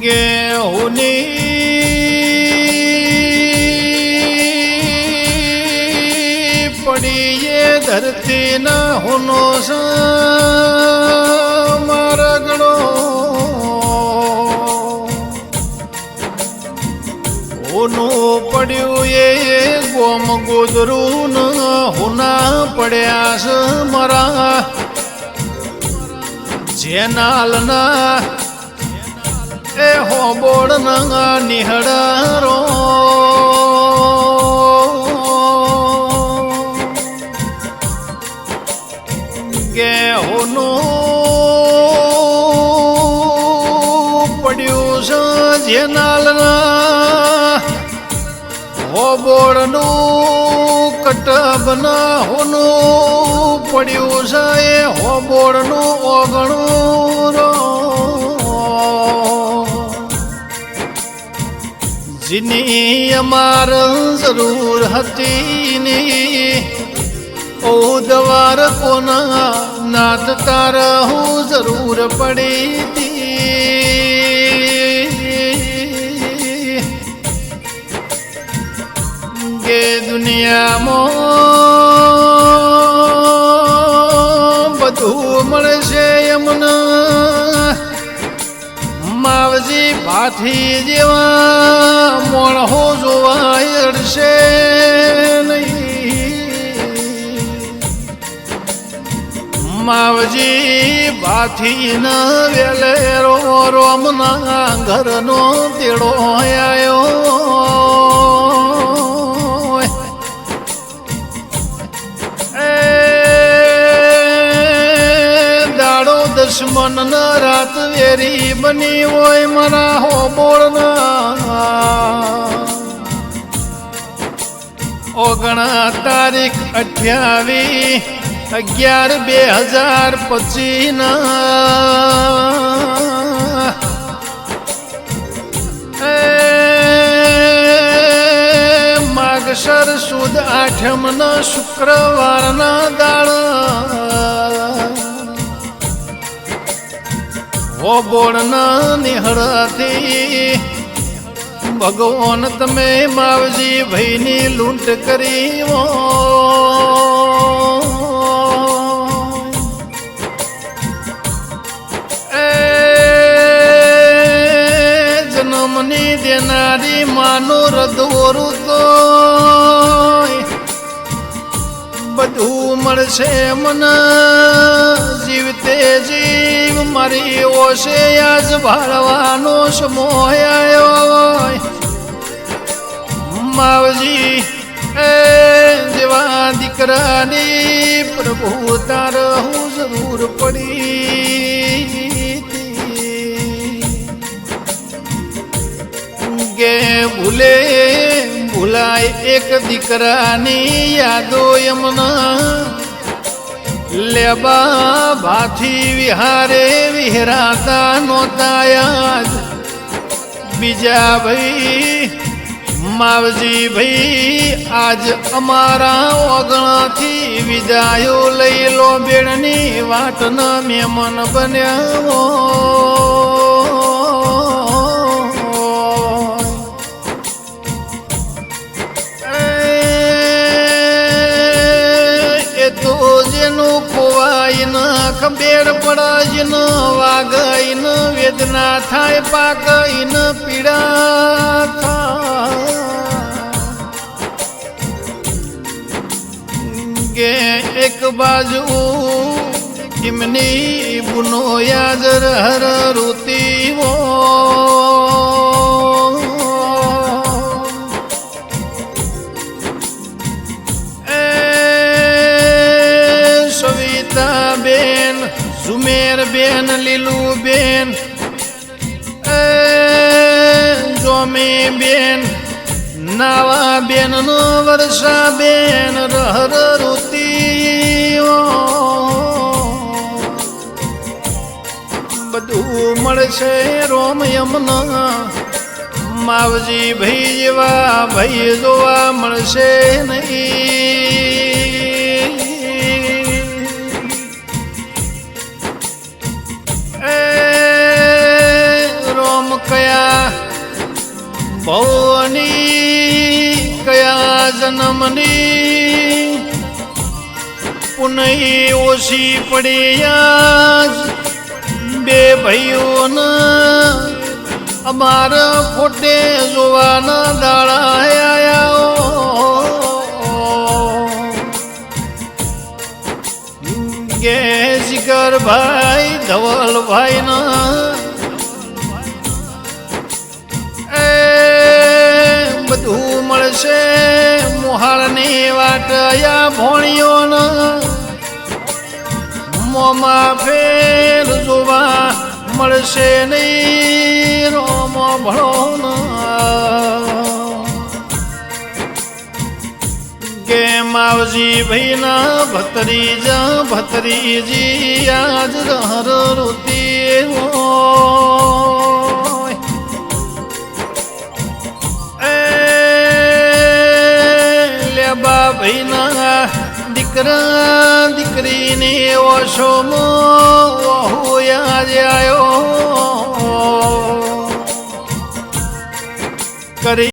गेहूनी पड़िए धरती न होनो मारगड़ो होनो पड़ियो ये गोम गोदरू न होना पड़या मरा जेनालना ए हो बोड़ना निहड़ारो गेहूनो पड्यू जेनालना हो बोड़नु कटबना होनो पड्यू ए हो बोड़नु ओगणु रो जिनी अमार जरूर हती नी ओ दवार कोना नाथ तारा हूँ जरूर पड़ी थी गे दुनिया मो बधु मळशे यमुना मावजी भाथी जेवा मोणहो जोवा अड़शे नहीं मावजी भाथी न वेलेरो रोमना घर नो तेड़ो आयो दुश्मन न रात वेरी बनी वोय मरा हो बोलना ओगणा तारीख 28/11/2025 ना मागसर सुद 8 न शुक्रवार ना दाड़ वो बोड़ना निहड़ती भगवान तमे मावजी भईनी लूंट करी वो जन्मनी देनारी मानो रदोरु तो बधु मळशे मना जीवते जीव मारी ओशे आज भाळवानो समोह आयो मावजी ए जेवा दीकरानी प्रभु तार हूँ जरूर पड़ी गे भूले भूलाय एक दीकरानी यादो यमुना लेबा भाथी विहारे विहराता नोता याद बीजा भाई मावजी भाई आज अमारा ओगणा थी विदायो लई लो बेड़नी वाट न मेमन बन्या खोवाइन खंबेड़ पड़ाइन वागइन वेदना थाय पाकइन पीड़ा था गे एक बाजू किमनी बुनो याजर हर रोती वो बेन जुमेर बेन लीलू बेन जोमी बेन नावा बेन नो वर्षा बेन रहर रुती बधु मळशे रोम यमुना मावजी भई जेवा भई जोवा मळशे नहीं કયા ભવની કયા જન્મની પુનઈ ઓછી પડી આજ બે ભાઈઓના અમારા ફોટે જોવાના દાડા આયા ગે જીગર ભાઈ ધવલભાઈ ના એ બધું મળશે મોહાળની વાટયા ભોણિયોના મોમાં ફેર જોવા મળશે નહીં રોમો ભણો કે માવજી ભાઈના ભત્રીજી આજ રહર ઋતિ લેબા ભાઈના દીકરા દીકરીને ઓછોમાં યાદ આવ્યો કરી